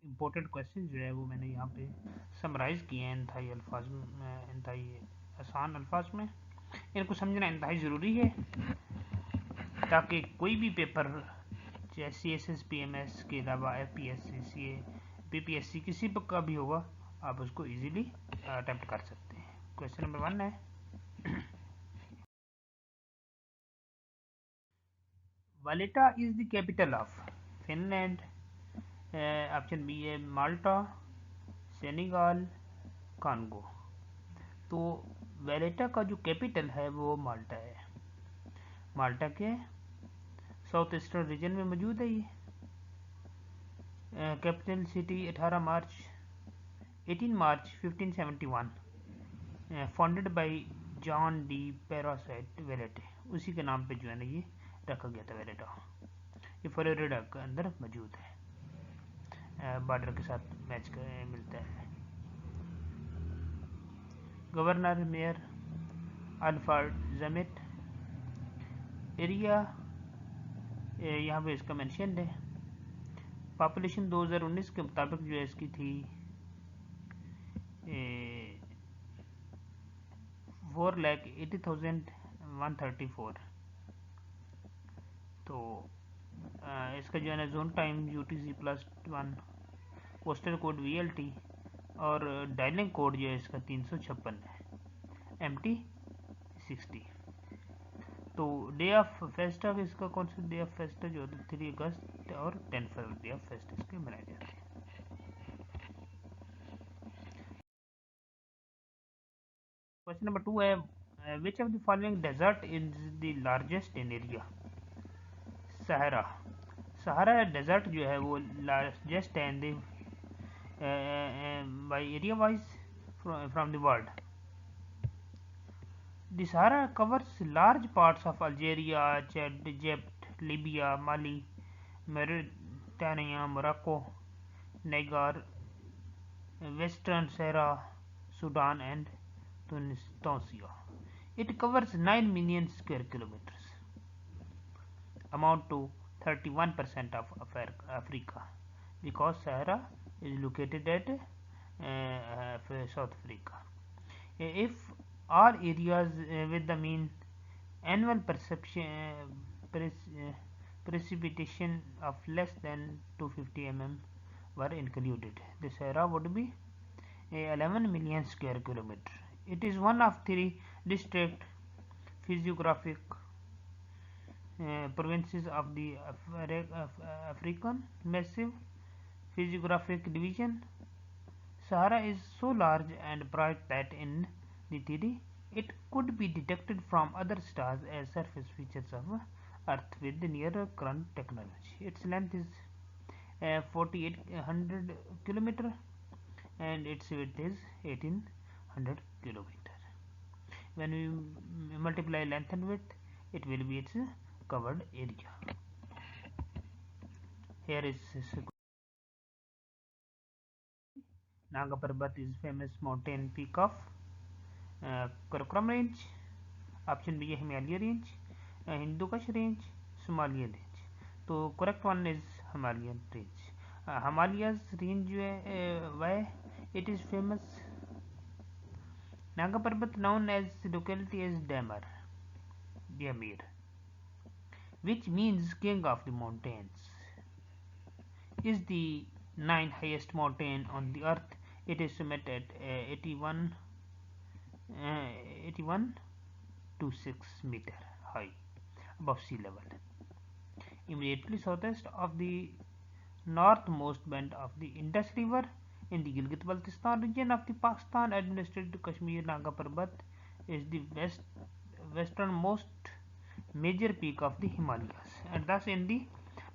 Important question जो है वो मैंने यहाँ पे समराइज़ किए हैं इंतहाई अल्फाज में, इंतहाई आसान अल्फाज में। इनको समझना इंतहाई ज़रूरी है ताकि कोई भी पेपर चाहे CSS PMS के अलावा FPSC PPSC किसी का भी होगा, आप उसको इजीली अटेम्प्ट कर सकते हैं। क्वेश्चन नंबर 1 है, Valletta is the capital of Finland. Option B है माल्टा, सेनेगाल, कांगो। तो वालेटा का जो कैपिटल है वो माल्टा है। माल्टा के साउथ ईस्टर्न रीजन में मौजूद है ये। कैपिटल सिटी 18 मार्च 1571, फाउंडेड बाय जॉन डी पैरासाइट वेलेटे, उसी के नाम पे जो है ना ये रखा गया था वेलेटा। ये फ्लोरिडा के अंदर मौजूद है, बॉर्डर के साथ मैच मिलता है। गवर्नर मेयर अल्फ्रेड जमेट। एरिया यहाँ पे इसका मेंशन है। पॉपुलेशन 2019 के मुताबिक जो है इसकी थी 4,80,134। तो इसका जो है ना zone time UTC+1, postal code VLT और डायलिंग कोड जो है इसका 356 है, MT60। तो डे ऑफ फेस्टा इसका कौन सा डे ऑफ फेस्टा जो होता है 3 अगस्त और 10 फरवरी डे ऑफ फेस्ट इसके मनाए जाते हैं। क्वेश्चन नंबर 2 है, which of the following desert is the largest in area. Sahara. Sahara desert जो है वो लार्जेस्ट है in the by area wise from the world. The Sahara covers large parts of Algeria, Chad, Egypt, Libya, Mali, Mauritania, Morocco, Niger, Western Sahara, Sudan, and Tunisia. It covers 9 million square kilometers, amount to 31% of Africa, because Sahara is located at South Africa. If all areas with the mean annual precipitation of less than 250 mm were included, the Sahara would be 11 million square kilometer. It is one of three distinct physiographic provinces of the African Massive Physiographic Division. Sahara is so large and bright that in the theory it could be detected from other stars as surface features of Earth with near current technology. Its length is 4800 km and its width is 1800 km. When we multiply length and width, it will be its covered area. Here is Nanga Parbat is famous mountain peak of Karakoram range. Option B है Himalaya range, Hindu Kush range, Somalian range. तो correct one is Himalayan range. Himalayas range जो है वह it is famous Nanga Parbat known as locality as Diamer which means king of the mountains, is the ninth highest mountain on the earth. It is summit at 81.26 meter high above sea level, immediately southeast of the northmost bend of the Indus River in the Gilgit-Baltistan region of the Pakistan administered Kashmir. Nanga Parbat is the westernmost major peak of the Himalayas, and thus in the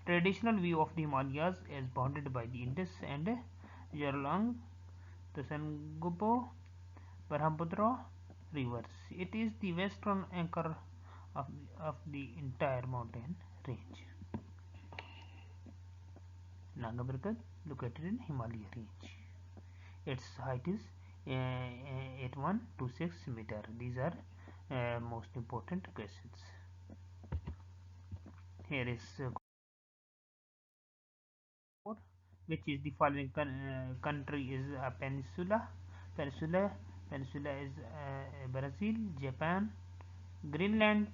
traditional view of the Himalayas as bounded by the Indus and Yarlung, Tasangubbo, Brahmaputra rivers. It is the western anchor of the entire mountain range. Nanga Parbat located in Himalaya range. Its height is 8126 meter. These are most important questions. Here is which is the following country is a peninsula peninsula is Brazil, Japan, Greenland,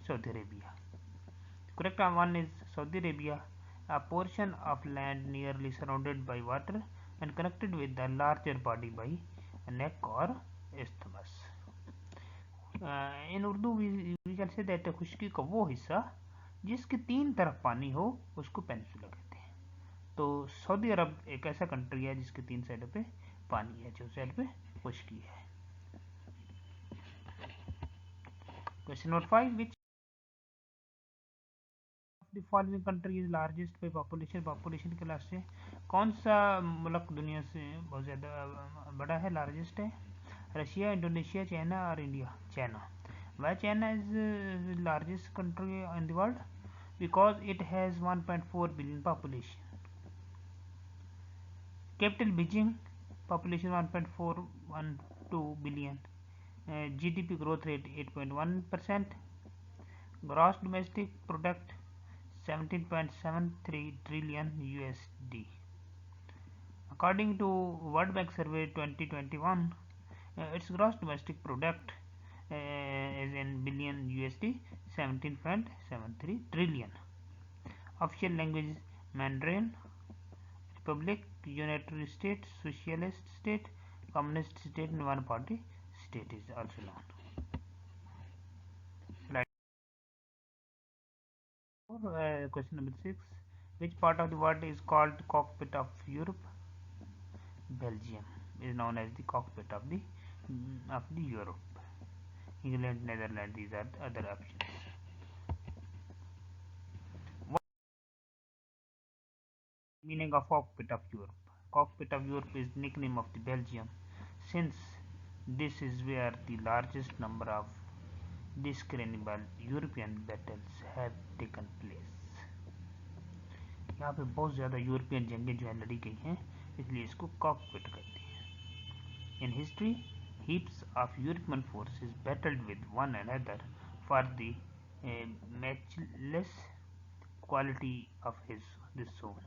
Saudi Arabia. Correct one is Saudi Arabia, a portion of land nearly surrounded by water and connected with the larger body by a neck or isthmus. In Urdu we can say that खुश्की का वो हिस्सा जिसके तीन तरफ पानी हो उसको peninsula कहते हैं. तो सऊदी अरब एक ऐसा कंट्री है जिसके तीन साइडों पे पानी है, जो साइड पे खुश्की है. Question number 5, which the following country is largest by population. Population के लास्ट से कौन सा मुल्क दुनिया से बहुत ज़्यादा बड़ा है, लार्जेस्ट है? रशिया, इंडोनेशिया, चाइना और India. China. Why China is the largest country in the world? Because it has 1.4 billion population. Capital Beijing, population 1.412 billion. GDP growth rate 8.1%. Gross domestic product 17.73 trillion USD. According to World Bank Survey 2021, its gross domestic product is in billion USD 17.73 trillion. Official language Mandarin. Republic, United States, Socialist State, Communist State, and one party state is also known. Question number 6. Which part of the world is called cockpit of Europe? Belgium is known as the cockpit of the Europe. England, Netherlands, these are the other options. What is the meaning of cockpit of Europe? Cockpit of Europe is the nickname of the Belgium, since this is where the largest number of discernible European battles have taken place. यहाँ पे बहुत ज़्यादा European जंगें जो है लड़ी गई हैं, इसलिए इसको कॉकपिट कहते हैं. In history, heaps of European forces battled with one another for the matchless quality of this zone.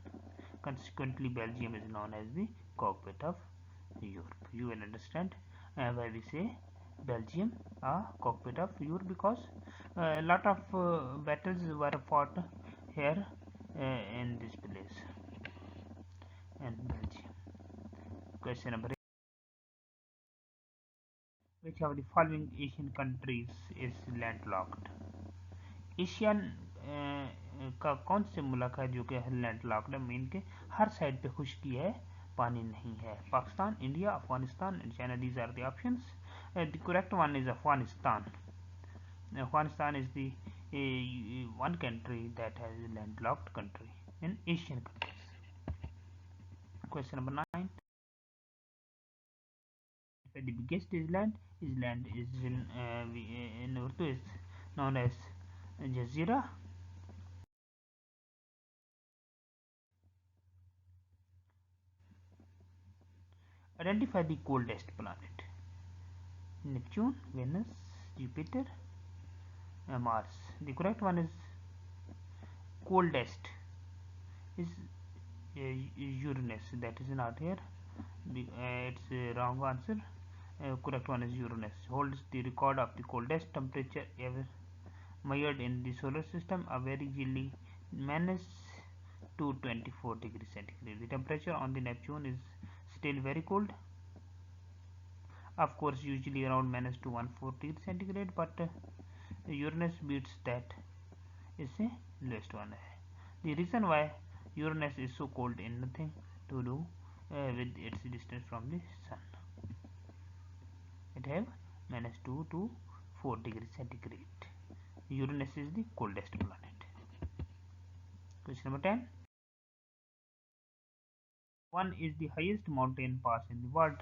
Consequently, Belgium is known as the cockpit of Europe. You will understand why we say Belgium cockpit of Europe, because a lot of battles were fought here in this place in Belgium. Question number 8. Which of the following Asian countries is landlocked? Asian का कौन से मुल्क है जो कि landlocked है, mean के हर side पे खुश्की है, पानी नहीं है? Pakistan, India, Afghanistan and China. These are the options. The correct one is Afghanistan. Afghanistan is the one country that has a landlocked country in Asian countries. Question number 9. The biggest island is in Urdu is known as Jazeera. Identify the coldest planet. Neptune, Venus, Jupiter, Mars. The correct one is coldest is Uranus. That is not here. It's a wrong answer. Correct one is Uranus. Holds the record of the coldest temperature ever measured in the solar system, a very chilly -224 degrees centigrade. The temperature on the Neptune is still very cold. Of course, usually around -214 degrees centigrade, but Uranus beats that. Is a lowest one. The reason why Uranus is so cold is nothing to do with its distance from the sun. It have -2 to 4 degrees centigrade. Uranus is the coldest planet. Question number 10. One is the highest mountain pass in the world.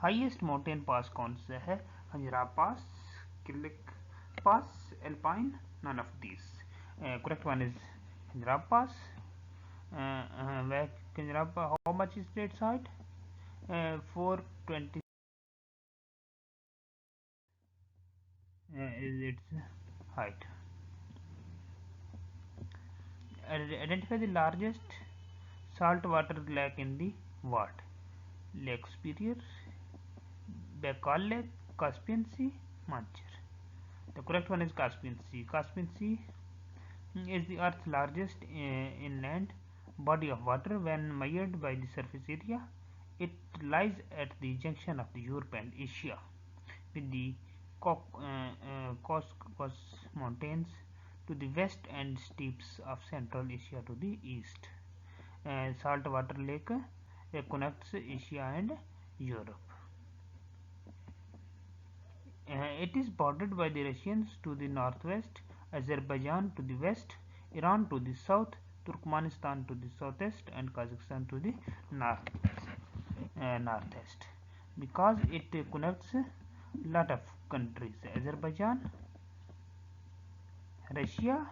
Highest mountain pass कौन सा है? Hanjra Pass, Killik Pass, Alpine, none of these. Correct one is Hanjra Pass. Where Hanjra Pass, how much is its height? 420 is its height. Identify the largest saltwater lake in the what? Lake Superior, Baikal Lake, Caspian Sea, Manchar. The correct one is Caspian Sea. Caspian Sea is the Earth's largest inland body of water when measured by the surface area. It lies at the junction of the Europe and Asia, with the Caucasus Mountains to the west and steppes of Central Asia to the east. Saltwater lake connects Asia and Europe. It is bordered by the Russians to the northwest, Azerbaijan to the west, Iran to the south, Turkmenistan to the southeast, and Kazakhstan to the northeast. Because it connects a lot of countries: Azerbaijan, Russia,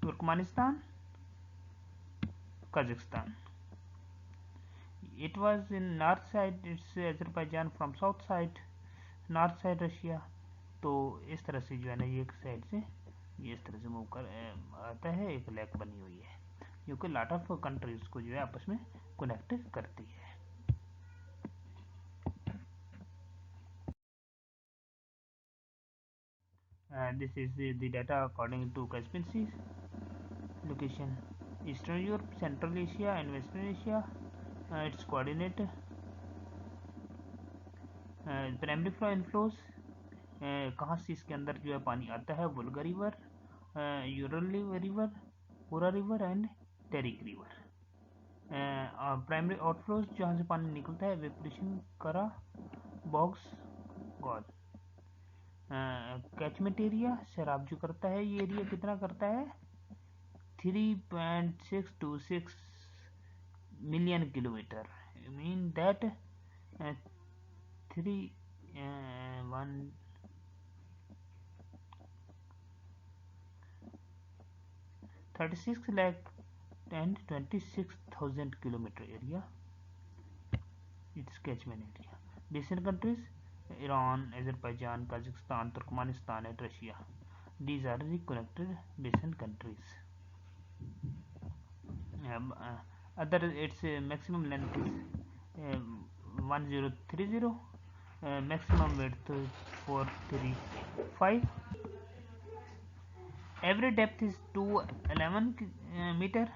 Turkmenistan, Kazakhstan. It was in north side, it's Azerbaijan, from south side, north side Russia. तो इस तरह से जो है ना ये एक side से ये इस तरह से मूव कर आता है, एक लेक बनी हुई है जो कि लॉट ऑफ कंट्रीज को जो है आपस में कनेक्ट करती है. This is the data according to Caspian Sea location: Eastern Europe, Central Asia and Western Asia. Its coordinate, primary flow inflows, कहाँ से इसके अंदर जो है पानी आता है: वोल्गा रिवर, यूरल रिवर, पूरा river and Terek river. Primary outflows जहाँ से पानी निकलता है: वेपोरेशन, करा, बॉक्स, गॉल. कैचमेंट एरिया, शराब जो करता है ये एरिया कितना करता है: 3.626 million kilometer. I mean that 36 lakh and 26,000 kilometer area. Its catchment area. Basin countries: Iran, Azerbaijan, Kazakhstan, Turkmenistan and Russia. These are the connected basin countries. Other its maximum length is 1030, maximum width 435, average depth is 211 meter,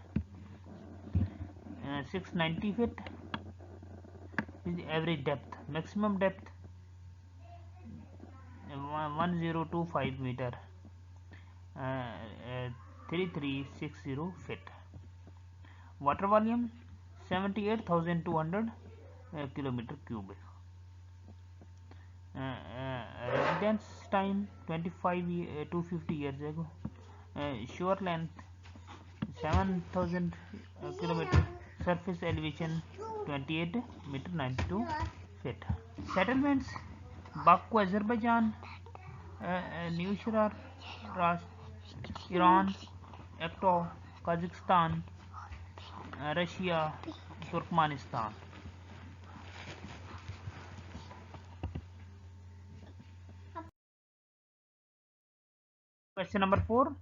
690 feet is the average depth. Maximum depth 1025 meter, 3360 feet. Water volume 78,200 kilometer cubic. Residence time 250 years ago. Shore length 7,000 kilometer. Surface elevation 28 meter 92 feet. Settlements: Baku, Azerbaijan, Newshar, Iran, Akto, Kazakhstan, Russia, Turkmenistan. Question number 4.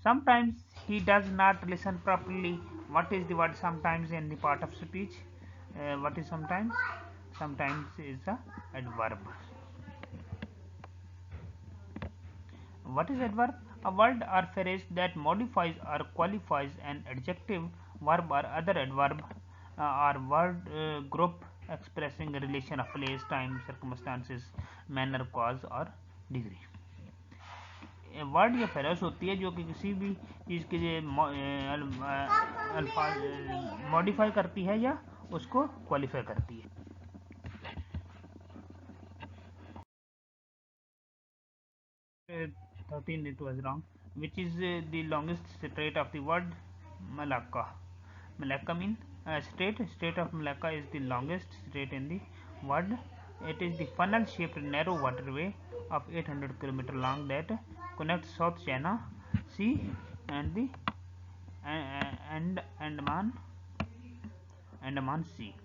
Sometimes he does not listen properly. What is the word sometimes in the part of speech? What is sometimes? Sometimes is a adverb. What is adverb? A word or phrase that modifies or qualifies an adjective, verb or other adverb or word group expressing a relation of place, time, circumstances, manner, cause or degree. Word या phrase होती है जो कि किसी भी चीज़ के लिए modify करती है या उसको क्वालिफाई करती है. 13 it was wrong. Which is the longest strait of the word Malacca? Malacca means strait. Strait of Malacca is the longest strait in the world. It is the funnel shaped narrow waterway of 800 km long that connects South China Sea and the Andaman Sea.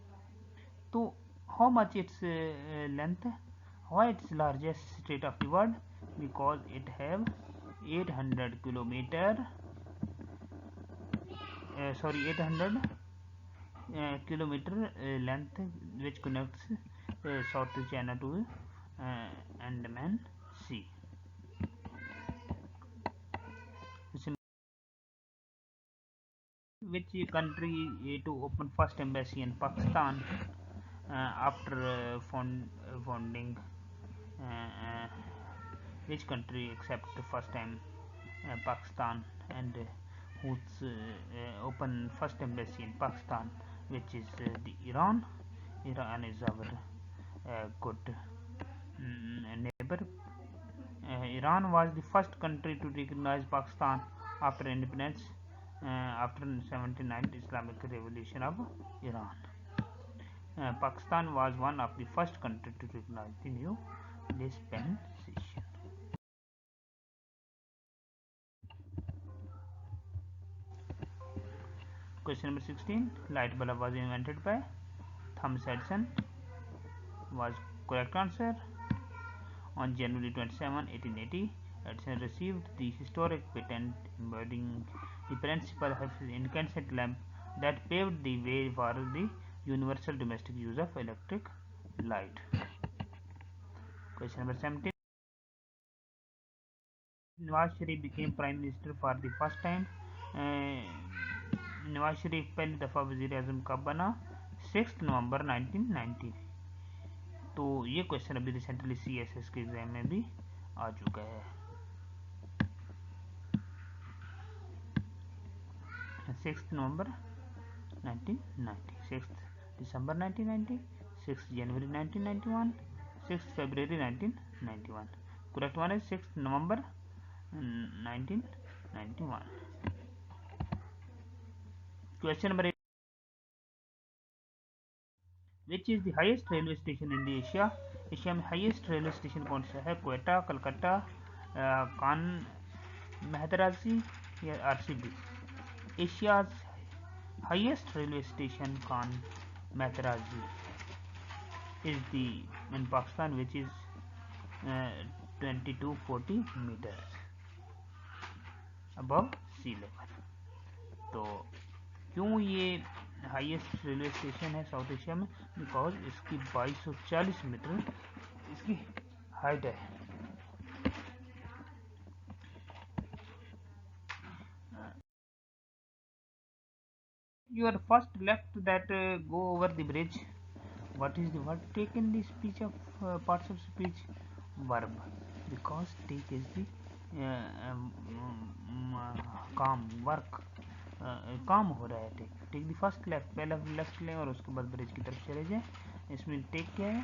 So how much its length? Why it's largest strait of the world? Because it have 800 kilometer 800 kilometer length, which connects South China to Andaman Sea. Which country to open first embassy in Pakistan after founding? Uh, which country accept the first time Pakistan, and who's open first embassy in Pakistan, which is the Iran. Iran is our good neighbor. Iran was the first country to recognize Pakistan after independence after 79 Islamic Revolution of Iran. Pakistan was one of the first country to recognize the new dispensation. Question number 16. Light bulb was invented by Thomas Edison. Was correct answer. On January 27, 1880, Edison received the historic patent embodying the principle of his incandescent lamp that paved the way for the universal domestic use of electric light. Question number 17. Nawaz Sharif became Prime Minister for the first time. Nawaz Sharif पहली दफ़ा वज़ीर आज़म कब बना? 6 नवंबर 1990. तो ये question अभी recently CSS के exam में भी आ चुका है. 6 नवंबर 1990, 6 दिसंबर 1990, 6 जनवरी 1991, 6 फरवरी 1991. Correct one is 6 November 1991. Question number 8. Which is the highest railway station in the Asia? Asia में हाईएस्ट रेलवे स्टेशन कौन सा है? क्वेटा, कलकत्ता, कान महदराजी या RCB? Asia's highest railway station Khan Mathraji is the in Pakistan, which is 2240 meters above sea level. तो क्यों ये highest railway station है south Asia में? बिकॉज इसकी 2240 मीटर इसकी हाइट है. Your first left that go over the bridge. What is the word take in the speech of parts of speech? Verb, because take is the काम work काम हो रहा है. Take the first left, पहला left लें और उसके बाद ब्रिज की तरफ चले जाएं. इसमें टेक क्या है?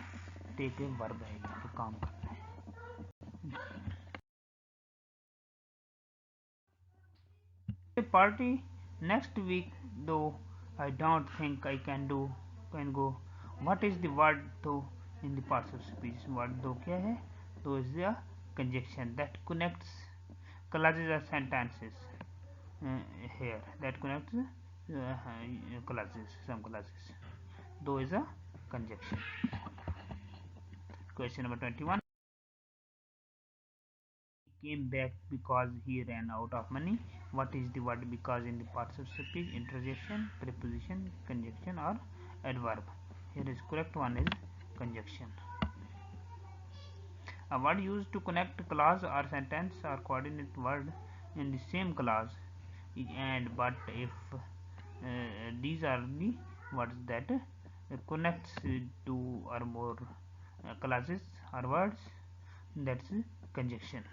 टेक वर्ब है, यहाँ पे काम करना है. Party next week, though I don't think I can go. What is the word though in the parts of speech? Word though क्या है? Though is the conjunction that connects clauses or sentences here, that connects clauses, some clauses. Though is a conjunction. Question number 21. Came back because he ran out of money. What is the word because in the parts of speech? Interjection, preposition, conjunction or adverb. Here is correct one is conjunction. A word used to connect clause or sentence or coordinate word in the same clause, and but if these are the words that connects two or more clauses or words, that's conjunction.